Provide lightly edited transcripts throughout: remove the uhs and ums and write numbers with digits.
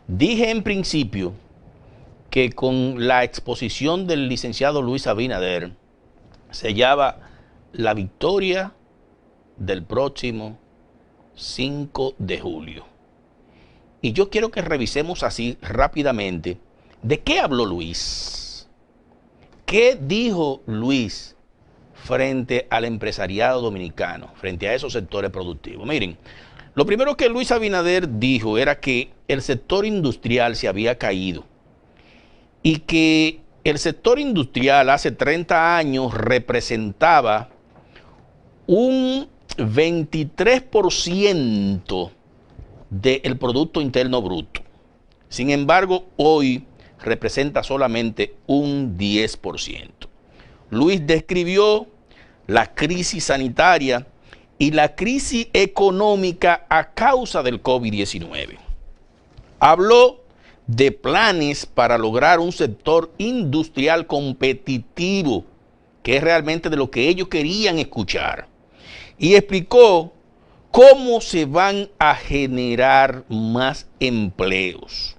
Dije en principio que con la exposición del licenciado Luis Abinader sellaba la victoria del próximo 5 de julio. Y yo quiero que revisemos así rápidamente de qué habló Luis. ¿Qué dijo Luis frente al empresariado dominicano, frente a esos sectores productivos? Miren, lo primero que Luis Abinader dijo era que el sector industrial se había caído y que el sector industrial hace 30 años representaba un 23% del Producto Interno Bruto. Sin embargo, hoy representa solamente un 10%. Luis describió la crisis sanitaria y la crisis económica a causa del COVID-19. Habló de planes para lograr un sector industrial competitivo, que es realmente de lo que ellos querían escuchar. Y explicó cómo se van a generar más empleos.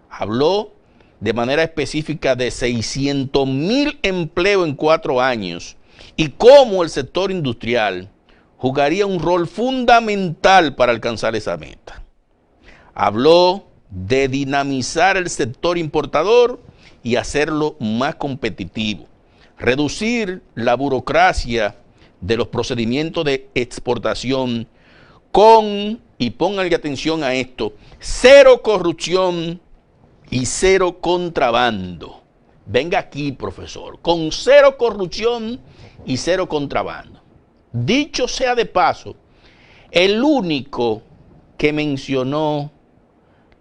Habló de manera específica de 600,000 empleos en 4 años y cómo el sector industrial jugaría un rol fundamental para alcanzar esa meta. Habló de dinamizar el sector importador y hacerlo más competitivo, reducir la burocracia de los procedimientos de exportación con, y pónganle atención a esto, cero corrupción y cero contrabando. Venga aquí, profesor, con cero corrupción y cero contrabando. Dicho sea de paso, el único que mencionó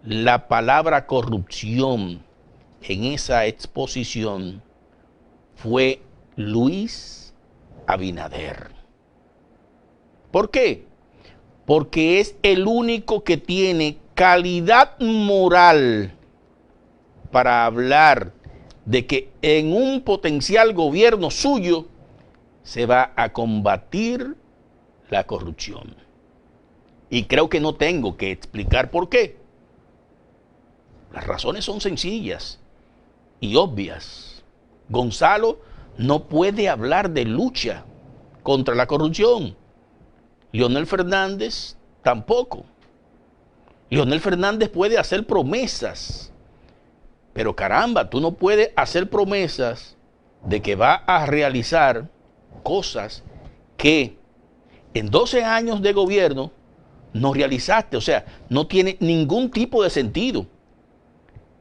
la palabra corrupción en esa exposición fue Luis Abinader. ¿Por qué? Porque es el único que tiene calidad moral para hablar de que en un potencial gobierno suyo se va a combatir la corrupción. Y creo que no tengo que explicar por qué. Las razones son sencillas y obvias. Gonzalo no puede hablar de lucha contra la corrupción. Leonel Fernández tampoco. Leonel Fernández puede hacer promesas, pero caramba, tú no puedes hacer promesas de que va a realizar cosas que en 12 años de gobierno no realizaste. O sea, no tiene ningún tipo de sentido.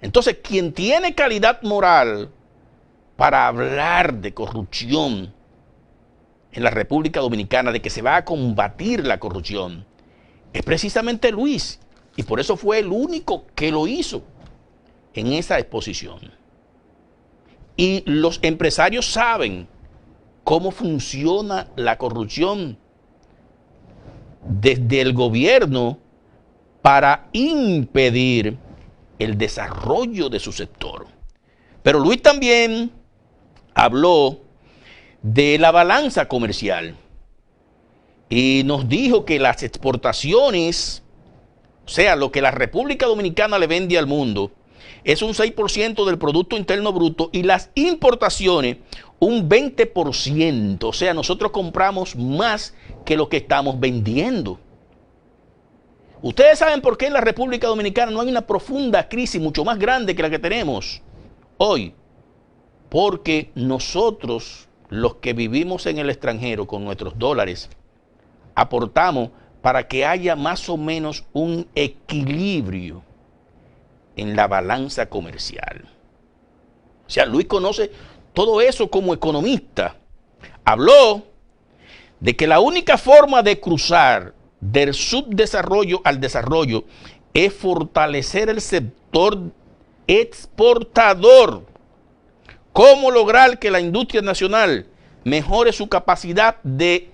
Entonces, quien tiene calidad moral para hablar de corrupción en la República Dominicana, de que se va a combatir la corrupción, es precisamente Luis. Y por eso fue el único que lo hizo en esa exposición. Y los empresarios saben cómo funciona la corrupción desde el gobierno para impedir el desarrollo de su sector. Pero Luis también habló de la balanza comercial y nos dijo que las exportaciones, o sea, lo que la República Dominicana le vende al mundo, es un 6% del Producto Interno Bruto y las importaciones un 20%. O sea, nosotros compramos más que lo que estamos vendiendo. Ustedes saben por qué en la República Dominicana no hay una profunda crisis mucho más grande que la que tenemos hoy. Porque nosotros, los que vivimos en el extranjero con nuestros dólares, aportamos para que haya más o menos un equilibrio en la balanza comercial. O sea, Luis conoce todo eso como economista. Habló de que la única forma de cruzar del subdesarrollo al desarrollo es fortalecer el sector exportador. ¿Cómo lograr que la industria nacional mejore su capacidad de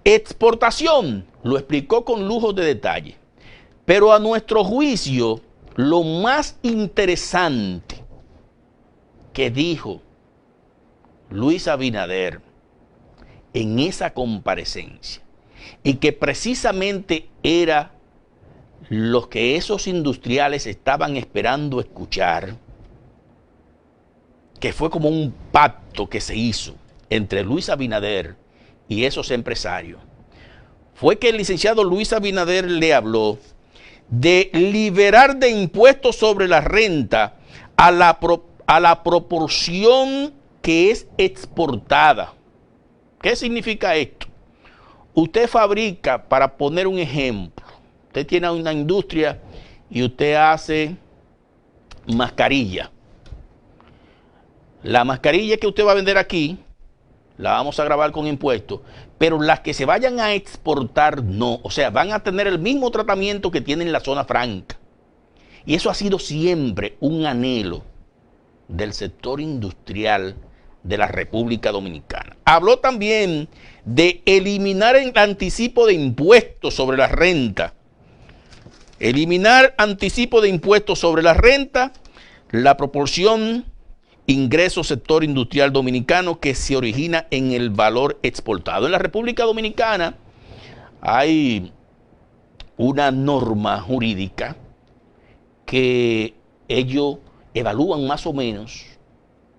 exportación? Lo explicó con lujo de detalle. Pero a nuestro juicio, lo más interesante que dijo Luis Abinader en esa comparecencia, y que precisamente era lo que esos industriales estaban esperando escuchar, que fue como un pacto que se hizo entre Luis Abinader y esos empresarios, fue que el licenciado Luis Abinader le habló de liberar de impuestos sobre la renta a la proporción que es exportada. ¿Qué significa esto? Usted fabrica, para poner un ejemplo, usted tiene una industria y usted hace mascarilla. La mascarilla que usted va a vender aquí, la vamos a grabar con impuestos, pero las que se vayan a exportar no. O sea, van a tener el mismo tratamiento que tienen en la zona franca. Y eso ha sido siempre un anhelo del sector industrial de la República Dominicana. Habló también de eliminar el anticipo de impuestos sobre la renta. Eliminar anticipo de impuestos sobre la renta, la proporción ingreso sector industrial dominicano que se origina en el valor exportado. En la República Dominicana hay una norma jurídica que ellos evalúan más o menos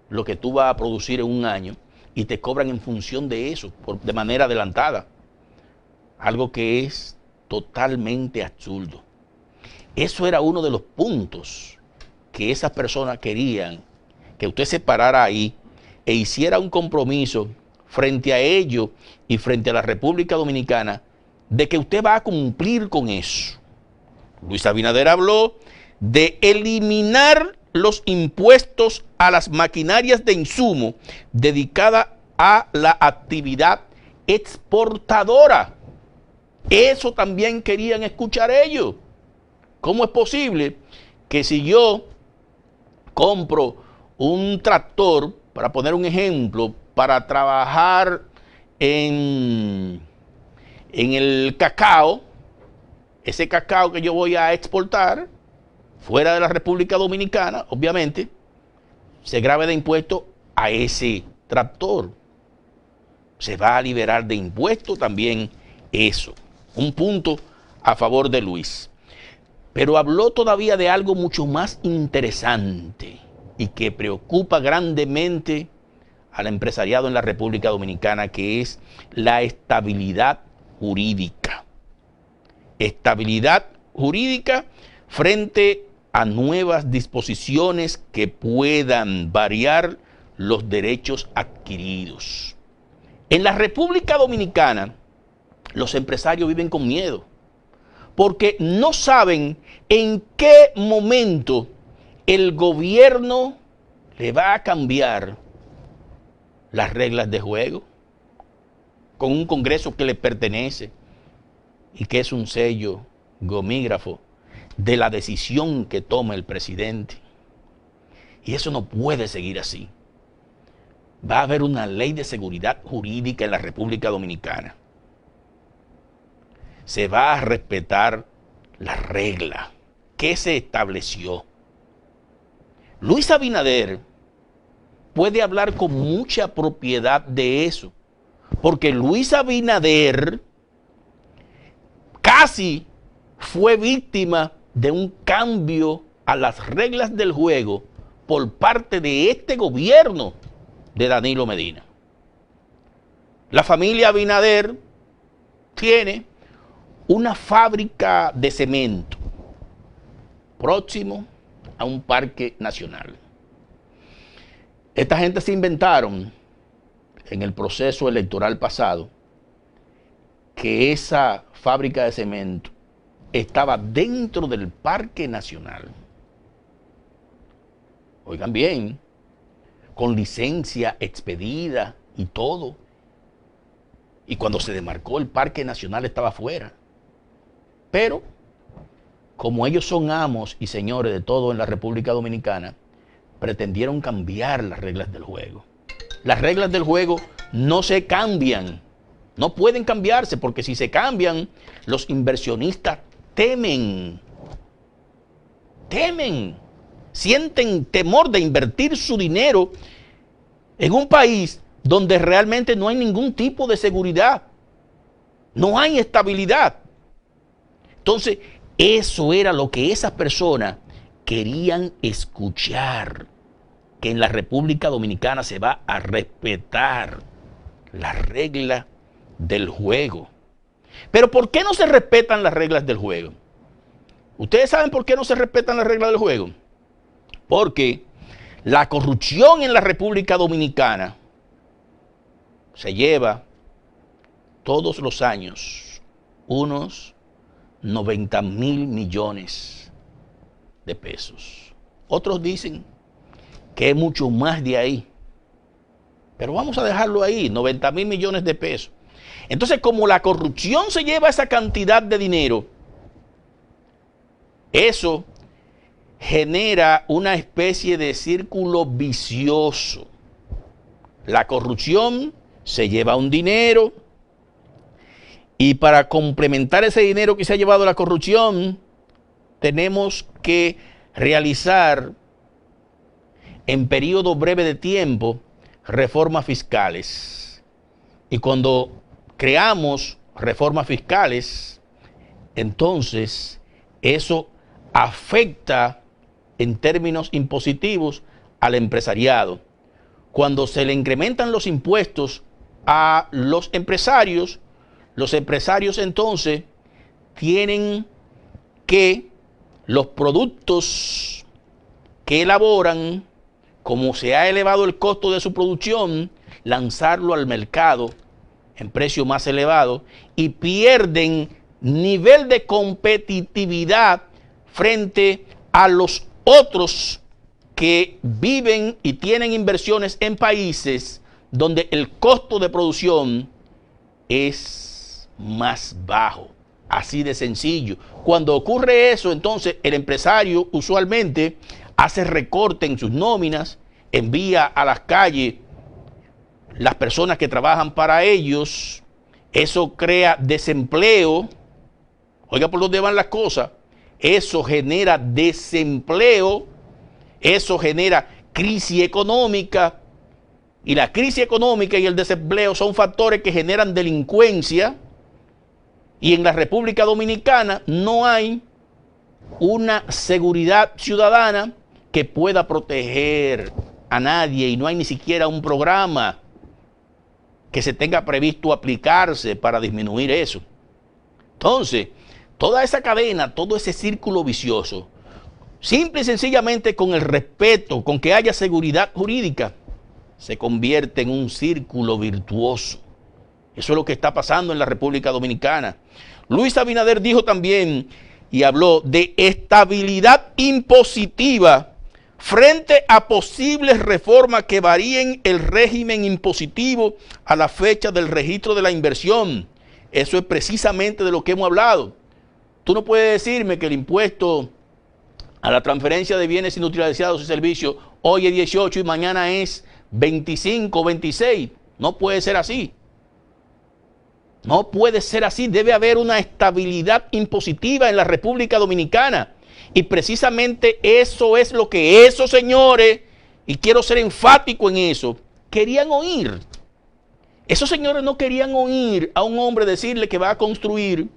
lo que tú vas a producir en un año y te cobran en función de eso, de manera adelantada. Algo que es totalmente absurdo. Eso era uno de los puntos que esas personas querían que usted se parara ahí e hiciera un compromiso frente a ellos y frente a la República Dominicana de que usted va a cumplir con eso. Luis Abinader habló de eliminar los impuestos a las maquinarias de insumo dedicadas a la actividad exportadora. Eso también querían escuchar ellos. ¿Cómo es posible que si yo compro un tractor, para poner un ejemplo, para trabajar en el cacao, ese cacao que yo voy a exportar fuera de la República Dominicana, obviamente, se grave de impuestos a ese tractor? Se va a liberar de impuestos también eso. Un punto a favor de Luis. Pero habló todavía de algo mucho más interesante y que preocupa grandemente al empresariado en la República Dominicana, que es la estabilidad jurídica. Estabilidad jurídica frente a nuevas disposiciones que puedan variar los derechos adquiridos. En la República Dominicana, los empresarios viven con miedo, porque no saben en qué momento el gobierno le va a cambiar las reglas de juego con un Congreso que le pertenece y que es un sello gomígrafo de la decisión que toma el presidente. Y eso no puede seguir así. Va a haber una ley de seguridad jurídica en la República Dominicana. Se va a respetar la regla que se estableció. Luis Abinader puede hablar con mucha propiedad de eso, porque Luis Abinader casi fue víctima de un cambio a las reglas del juego por parte de este gobierno de Danilo Medina. La familia Abinader tiene una fábrica de cemento próximo a un parque nacional. Esta gente se inventaron en el proceso electoral pasado que esa fábrica de cemento estaba dentro del parque nacional. Oigan bien, con licencia expedida y todo. Y cuando se demarcó el parque nacional estaba afuera. Pero, como ellos son amos y señores de todo en la República Dominicana, pretendieron cambiar las reglas del juego. Las reglas del juego no se cambian, no pueden cambiarse, porque si se cambian, los inversionistas temen, sienten temor de invertir su dinero en un país donde realmente no hay ningún tipo de seguridad, no hay estabilidad. Entonces, Eso era lo que esas personas querían escuchar, que en la República Dominicana se va a respetar la regla del juego. Pero ¿por qué no se respetan las reglas del juego? ¿Ustedes saben por qué no se respetan las reglas del juego? Porque la corrupción en la República Dominicana se lleva todos los años unos 90.000 millones de pesos. Otros dicen que es mucho más de ahí. Pero vamos a dejarlo ahí, 90.000 millones de pesos. Entonces, como la corrupción se lleva esa cantidad de dinero, eso genera una especie de círculo vicioso. La corrupción se lleva un dinero y para complementar ese dinero que se ha llevado la corrupción, tenemos que realizar en periodo breve de tiempo reformas fiscales. Y cuando creamos reformas fiscales, entonces eso afecta en términos impositivos al empresariado. Cuando se le incrementan los impuestos a los empresarios entonces tienen que los productos que elaboran, como se ha elevado el costo de su producción, lanzarlo al mercado en precio más elevado y pierden nivel de competitividad frente a los otros que viven y tienen inversiones en países donde el costo de producción es más bajo. Así de sencillo. Cuando ocurre eso, entonces el empresario usualmente hace recorte en sus nóminas, envía a las calles las personas que trabajan para ellos, eso crea desempleo. Oiga por dónde van las cosas. Eso genera desempleo, eso genera crisis económica, y la crisis económica y el desempleo son factores que generan delincuencia, y en la República Dominicana no hay una seguridad ciudadana que pueda proteger a nadie, y no hay ni siquiera un programa que se tenga previsto aplicarse para disminuir eso. Entonces, toda esa cadena, todo ese círculo vicioso, simple y sencillamente con el respeto, con que haya seguridad jurídica, se convierte en un círculo virtuoso. Eso es lo que está pasando en la República Dominicana. Luis Abinader dijo también y habló de estabilidad impositiva frente a posibles reformas que varíen el régimen impositivo a la fecha del registro de la inversión. Eso es precisamente de lo que hemos hablado. Tú no puedes decirme que el impuesto a la transferencia de bienes inutilizados y servicios hoy es 18 y mañana es 25 o 26. No puede ser así. No puede ser así. Debe haber una estabilidad impositiva en la República Dominicana. Y precisamente eso es lo que esos señores, y quiero ser enfático en eso, querían oír. Esos señores no querían oír a un hombre decirle que va a construir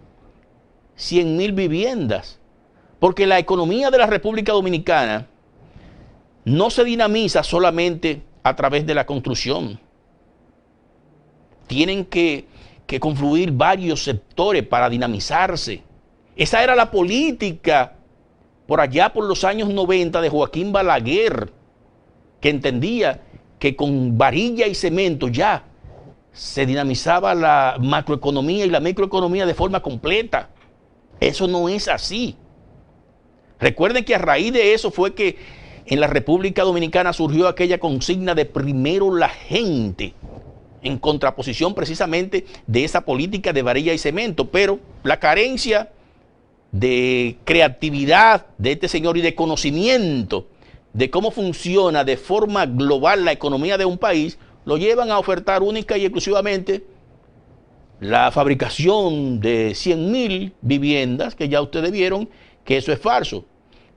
100.000 viviendas. Porque la economía de la República Dominicana no se dinamiza solamente a través de la construcción. Tienen que confluir varios sectores para dinamizarse. Esa era la política por allá por los años 90 de Joaquín Balaguer, que entendía que con varilla y cemento ya se dinamizaba la macroeconomía y la microeconomía de forma completa. Eso no es así. Recuerden que a raíz de eso fue que en la República Dominicana surgió aquella consigna de primero la gente, en contraposición precisamente de esa política de varilla y cemento, pero la carencia de creatividad de este señor y de conocimiento de cómo funciona de forma global la economía de un país, lo llevan a ofertar única y exclusivamente la fabricación de 100.000 viviendas, que ya ustedes vieron que eso es falso.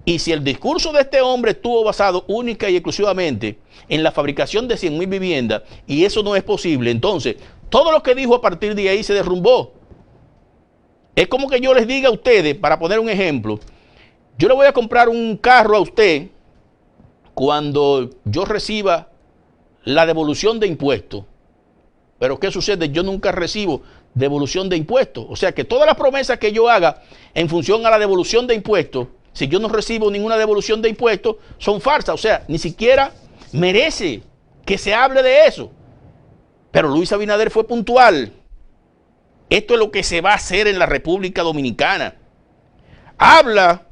Y si el discurso de este hombre estuvo basado única y exclusivamente en la fabricación de 100.000 viviendas, y eso no es posible, entonces todo lo que dijo a partir de ahí se derrumbó. Es como que yo les diga a ustedes, para poner un ejemplo, yo le voy a comprar un carro a usted cuando yo reciba la devolución de impuestos. Pero ¿qué sucede? Yo nunca recibo devolución de impuestos. O sea que todas las promesas que yo haga en función a la devolución de impuestos, si yo no recibo ninguna devolución de impuestos, son falsas. O sea, ni siquiera merece que se hable de eso. Pero Luis Abinader fue puntual. Esto es lo que se va a hacer en la República Dominicana. Habla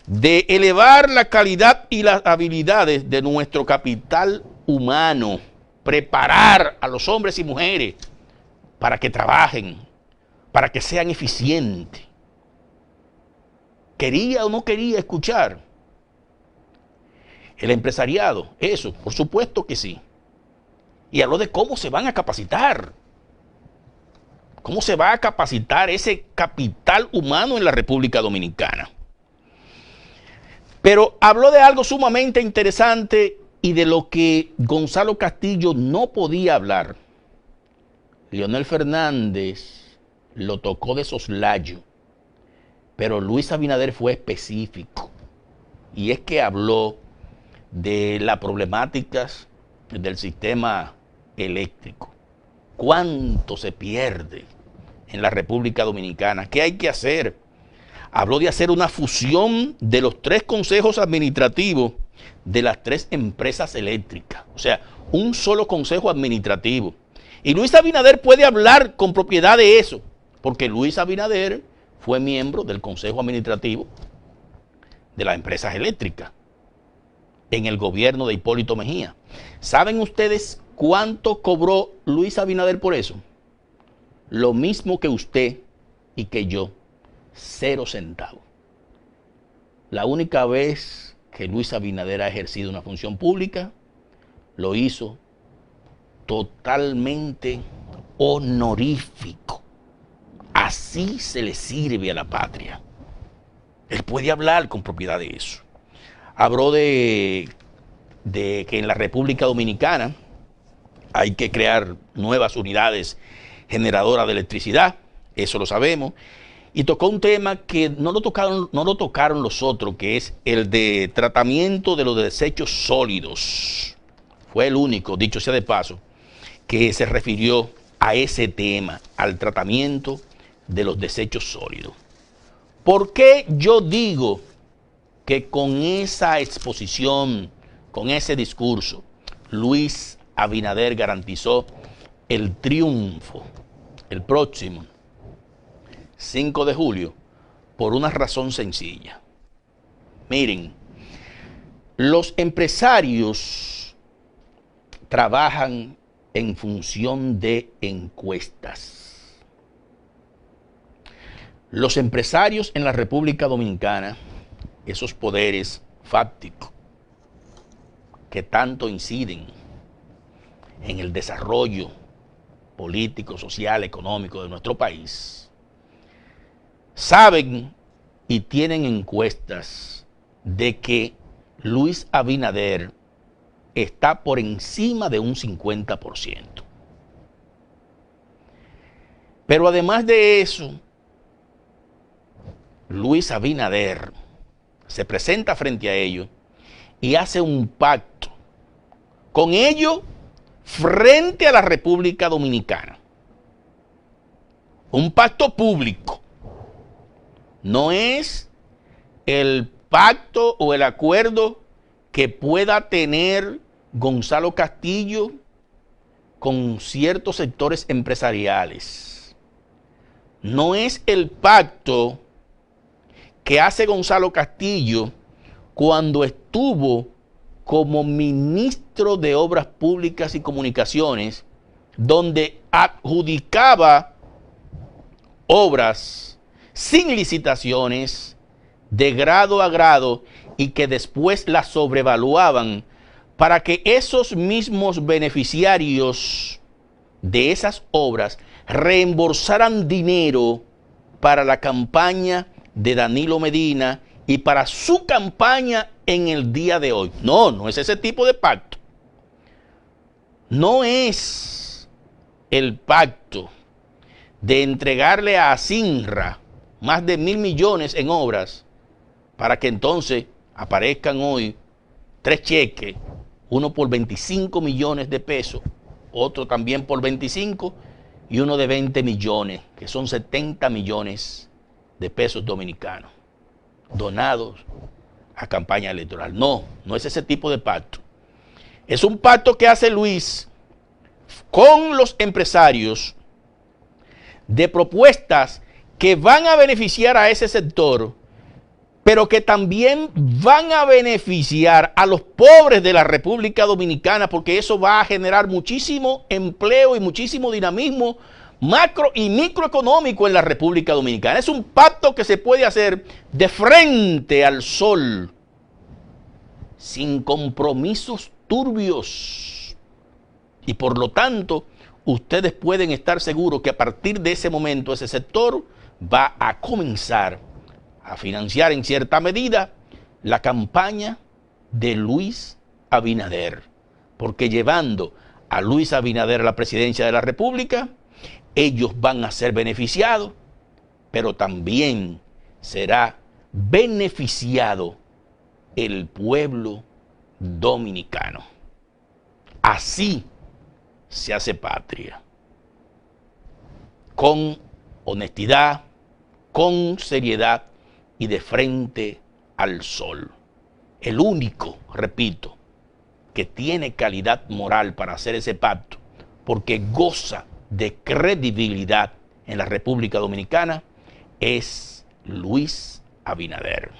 de elevar la calidad y las habilidades de nuestro capital humano, preparar a los hombres y mujeres para que trabajen, para que sean eficientes. ¿Quería o no quería escuchar el empresariado? Eso, por supuesto que sí. Y habló de cómo se van a capacitar. ¿Cómo se va a capacitar ese capital humano en la República Dominicana? Pero habló de algo sumamente interesante y de lo que Gonzalo Castillo no podía hablar. Leonel Fernández lo tocó de soslayo, pero Luis Abinader fue específico. Y es que habló de las problemáticas del sistema eléctrico. ¿Cuánto se pierde en la República Dominicana? ¿Qué hay que hacer? Habló de hacer una fusión de los 3 consejos administrativos de las 3 empresas eléctricas. O sea, un solo consejo administrativo. Y Luis Abinader puede hablar con propiedad de eso, porque Luis Abinader fue miembro del consejo administrativo de las empresas eléctricas en el gobierno de Hipólito Mejía. ¿Saben ustedes cuánto cobró Luis Abinader por eso? Lo mismo que usted y que yo. 0 centavos. La única vez que Luis Abinader ha ejercido una función pública, lo hizo totalmente honorífico. Así se le sirve a la patria. Él puede hablar con propiedad de eso. Habló de que en la República Dominicana hay que crear nuevas unidades generadoras de electricidad, eso lo sabemos. Y tocó un tema que no lo tocaron los otros, que es el de tratamiento de los desechos sólidos. Fue el único, dicho sea de paso, que se refirió a ese tema, al tratamiento de los desechos sólidos. ¿Por qué yo digo que con esa exposición, con ese discurso, Luis Abinader garantizó el triunfo el próximo 5 de julio? Por una razón sencilla. Miren, los empresarios trabajan en función de encuestas. Los empresarios en la República Dominicana, esos poderes fácticos que tanto inciden en el desarrollo político, social, económico de nuestro país, saben y tienen encuestas de que Luis Abinader está por encima de un 50%. Pero además de eso, Luis Abinader se presenta frente a ellos y hace un pacto con ellos frente a la República Dominicana. Un pacto público. No es el pacto o el acuerdo que pueda tener Gonzalo Castillo con ciertos sectores empresariales. No es el pacto que hace Gonzalo Castillo cuando estuvo como ministro de Obras Públicas y Comunicaciones, donde adjudicaba obras sin licitaciones, de grado a grado, y que después las sobrevaluaban para que esos mismos beneficiarios de esas obras reembolsaran dinero para la campaña de Danilo Medina y para su campaña en el día de hoy. No, no es ese tipo de pacto. No es el pacto de entregarle a Asinra más de 1.000 millones en obras, para que entonces aparezcan hoy 3 cheques, uno por 25 millones de pesos, otro también por 25 y uno de 20 millones, que son 70 millones de pesos dominicanos, donados a campaña electoral. No, no es ese tipo de pacto. Es un pacto que hace Luis con los empresarios de propuestas que van a beneficiar a ese sector, pero que también van a beneficiar a los pobres de la República Dominicana, porque eso va a generar muchísimo empleo y muchísimo dinamismo macro y microeconómico en la República Dominicana. Es un pacto que se puede hacer de frente al sol, sin compromisos turbios. Y por lo tanto, ustedes pueden estar seguros que a partir de ese momento ese sector va a comenzar a financiar en cierta medida la campaña de Luis Abinader. Porque llevando a Luis Abinader a la presidencia de la República, ellos van a ser beneficiados, pero también será beneficiado el pueblo dominicano. Así se hace patria. Con honestidad, con seriedad y de frente al sol. El único, repito, que tiene calidad moral para hacer ese pacto, porque goza de credibilidad en la República Dominicana, es Luis Abinader.